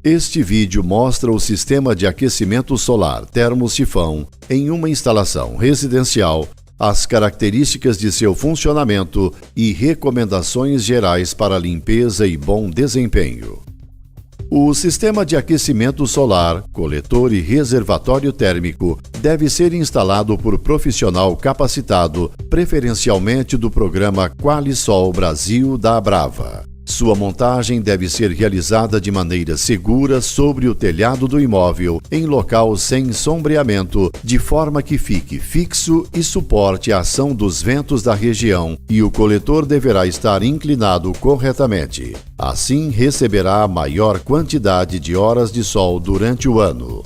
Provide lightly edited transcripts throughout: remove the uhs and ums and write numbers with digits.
Este vídeo mostra o sistema de aquecimento solar termosifão em uma instalação residencial, as características de seu funcionamento e recomendações gerais para limpeza e bom desempenho. O sistema de aquecimento solar, coletor e reservatório térmico deve ser instalado por profissional capacitado, preferencialmente do programa Qualisol Brasil da Abrava. Sua montagem deve ser realizada de maneira segura sobre o telhado do imóvel, em local sem sombreamento, de forma que fique fixo e suporte a ação dos ventos da região, e o coletor deverá estar inclinado corretamente. Assim, receberá a maior quantidade de horas de sol durante o ano.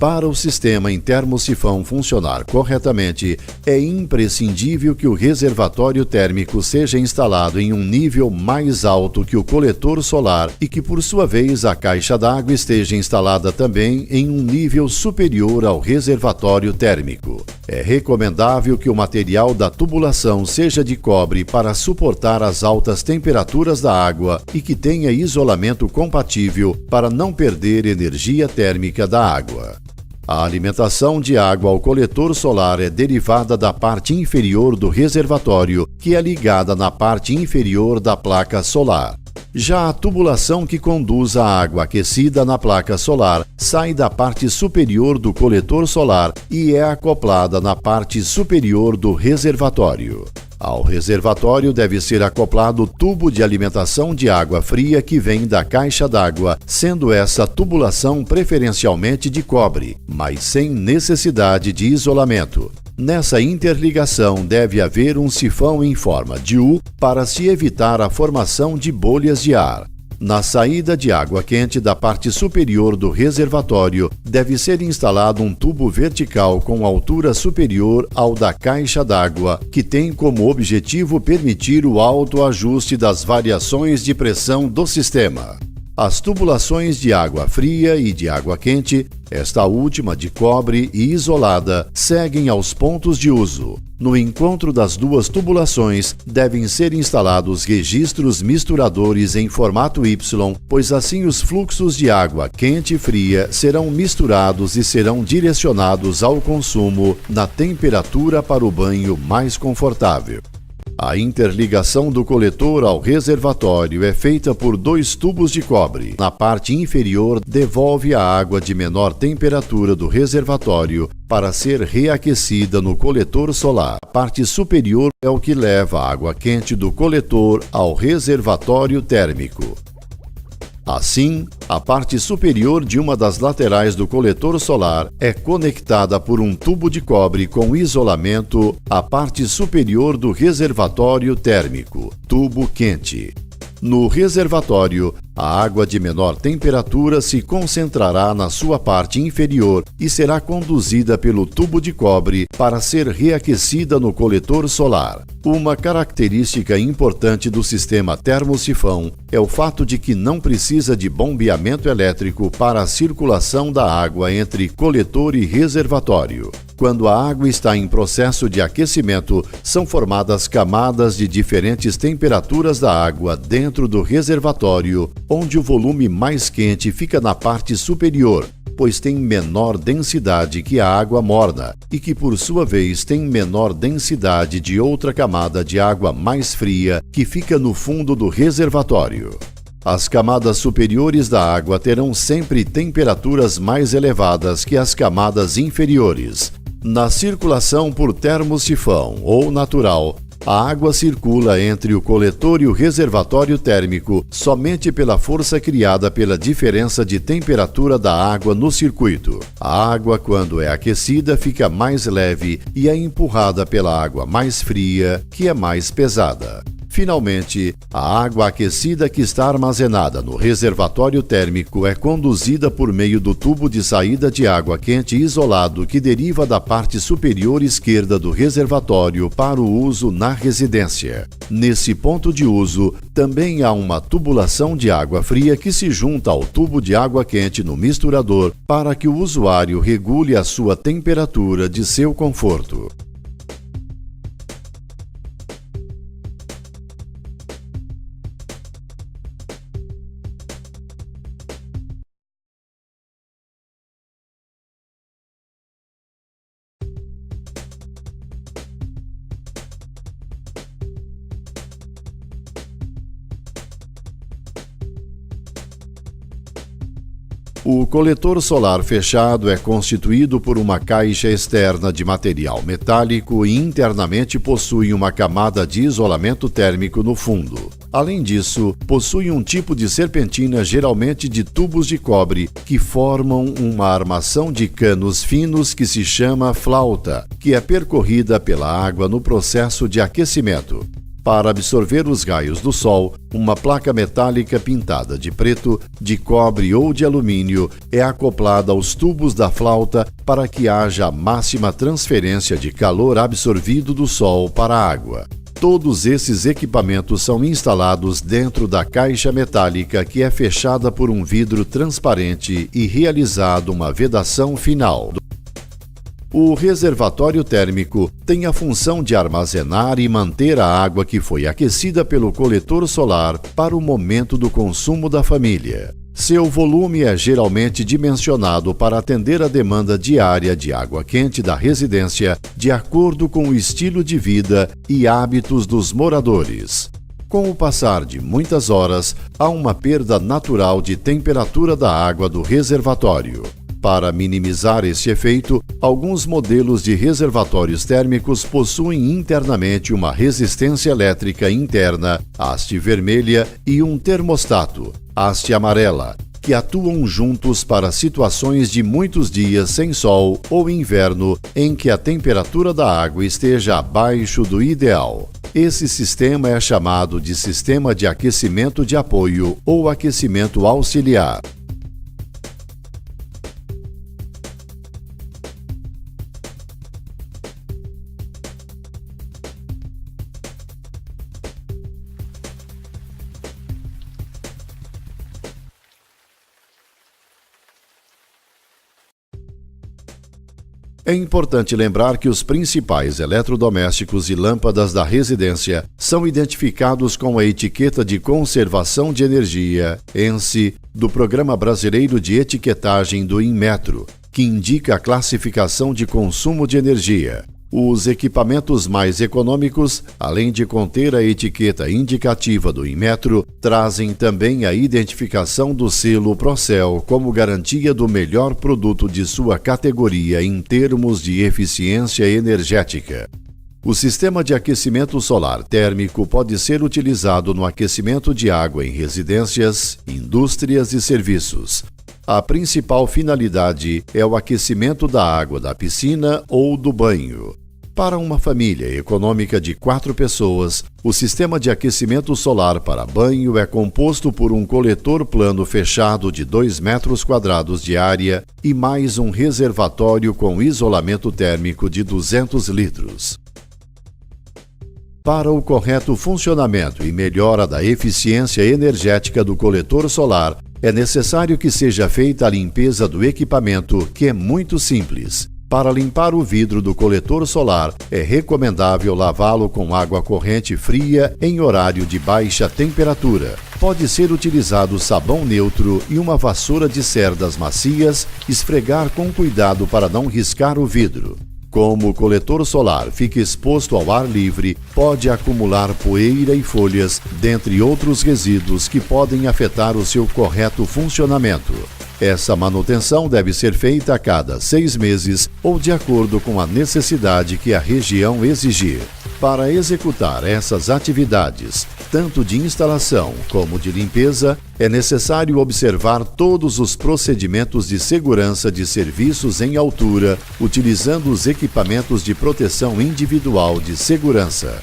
Para o sistema em termosifão funcionar corretamente, é imprescindível que o reservatório térmico seja instalado em um nível mais alto que o coletor solar e que, por sua vez, a caixa d'água esteja instalada também em um nível superior ao reservatório térmico. É recomendável que o material da tubulação seja de cobre para suportar as altas temperaturas da água e que tenha isolamento compatível para não perder energia térmica da água. A alimentação de água ao coletor solar é derivada da parte inferior do reservatório, que é ligada na parte inferior da placa solar. Já a tubulação que conduz a água aquecida na placa solar sai da parte superior do coletor solar e é acoplada na parte superior do reservatório. Ao reservatório deve ser acoplado o tubo de alimentação de água fria que vem da caixa d'água, sendo essa tubulação preferencialmente de cobre, mas sem necessidade de isolamento. Nessa interligação deve haver um sifão em forma de U para se evitar a formação de bolhas de ar. Na saída de água quente da parte superior do reservatório, deve ser instalado um tubo vertical com altura superior ao da caixa d'água, que tem como objetivo permitir o autoajuste das variações de pressão do sistema. As tubulações de água fria e de água quente, esta última de cobre e isolada, seguem aos pontos de uso. No encontro das duas tubulações, devem ser instalados registros misturadores em formato Y, pois assim os fluxos de água quente e fria serão misturados e serão direcionados ao consumo na temperatura para o banho mais confortável. A interligação do coletor ao reservatório é feita por dois tubos de cobre. Na parte inferior, devolve a água de menor temperatura do reservatório para ser reaquecida no coletor solar. A parte superior é o que leva a água quente do coletor ao reservatório térmico. Assim, a parte superior de uma das laterais do coletor solar é conectada por um tubo de cobre com isolamento à parte superior do reservatório térmico, tubo quente. No reservatório, a água de menor temperatura se concentrará na sua parte inferior e será conduzida pelo tubo de cobre para ser reaquecida no coletor solar. Uma característica importante do sistema termosifão é o fato de que não precisa de bombeamento elétrico para a circulação da água entre coletor e reservatório. Quando a água está em processo de aquecimento, são formadas camadas de diferentes temperaturas da água dentro do reservatório, onde o volume mais quente fica na parte superior, pois tem menor densidade que a água morna e que, por sua vez, tem menor densidade de outra camada de água mais fria que fica no fundo do reservatório. As camadas superiores da água terão sempre temperaturas mais elevadas que as camadas inferiores. Na circulação por termosifão ou natural, a água circula entre o coletor e o reservatório térmico somente pela força criada pela diferença de temperatura da água no circuito. A água, quando é aquecida, fica mais leve e é empurrada pela água mais fria, que é mais pesada. Finalmente, a água aquecida que está armazenada no reservatório térmico é conduzida por meio do tubo de saída de água quente isolado que deriva da parte superior esquerda do reservatório para o uso na residência. Nesse ponto de uso, também há uma tubulação de água fria que se junta ao tubo de água quente no misturador para que o usuário regule a sua temperatura de seu conforto. O coletor solar fechado é constituído por uma caixa externa de material metálico e internamente possui uma camada de isolamento térmico no fundo. Além disso, possui um tipo de serpentina geralmente de tubos de cobre que formam uma armação de canos finos que se chama flauta, que é percorrida pela água no processo de aquecimento. Para absorver os raios do sol, uma placa metálica pintada de preto, de cobre ou de alumínio é acoplada aos tubos da flauta para que haja a máxima transferência de calor absorvido do sol para a água. Todos esses equipamentos são instalados dentro da caixa metálica que é fechada por um vidro transparente e realizada uma vedação final. O reservatório térmico tem a função de armazenar e manter a água que foi aquecida pelo coletor solar para o momento do consumo da família. Seu volume é geralmente dimensionado para atender a demanda diária de água quente da residência, de acordo com o estilo de vida e hábitos dos moradores. Com o passar de muitas horas, há uma perda natural de temperatura da água do reservatório. Para minimizar esse efeito, alguns modelos de reservatórios térmicos possuem internamente uma resistência elétrica interna, haste vermelha, e um termostato, haste amarela, que atuam juntos para situações de muitos dias sem sol ou inverno em que a temperatura da água esteja abaixo do ideal. Esse sistema é chamado de sistema de aquecimento de apoio ou aquecimento auxiliar. É importante lembrar que os principais eletrodomésticos e lâmpadas da residência são identificados com a etiqueta de conservação de energia, ENSE, do Programa Brasileiro de Etiquetagem do Inmetro, que indica a classificação de consumo de energia. Os equipamentos mais econômicos, além de conter a etiqueta indicativa do Inmetro, trazem também a identificação do selo Procel como garantia do melhor produto de sua categoria em termos de eficiência energética. O sistema de aquecimento solar térmico pode ser utilizado no aquecimento de água em residências, indústrias e serviços. A principal finalidade é o aquecimento da água da piscina ou do banho. Para uma família econômica de 4 pessoas, o sistema de aquecimento solar para banho é composto por um coletor plano fechado de 2 metros quadrados de área e mais um reservatório com isolamento térmico de 200 litros. Para o correto funcionamento e melhora da eficiência energética do coletor solar, é necessário que seja feita a limpeza do equipamento, que é muito simples. Para limpar o vidro do coletor solar, é recomendável lavá-lo com água corrente fria em horário de baixa temperatura. Pode ser utilizado sabão neutro e uma vassoura de cerdas macias, esfregar com cuidado para não riscar o vidro. Como o coletor solar fica exposto ao ar livre, pode acumular poeira e folhas, dentre outros resíduos que podem afetar o seu correto funcionamento. Essa manutenção deve ser feita a cada 6 meses ou de acordo com a necessidade que a região exigir. Para executar essas atividades, tanto de instalação como de limpeza, é necessário observar todos os procedimentos de segurança de serviços em altura, utilizando os equipamentos de proteção individual de segurança.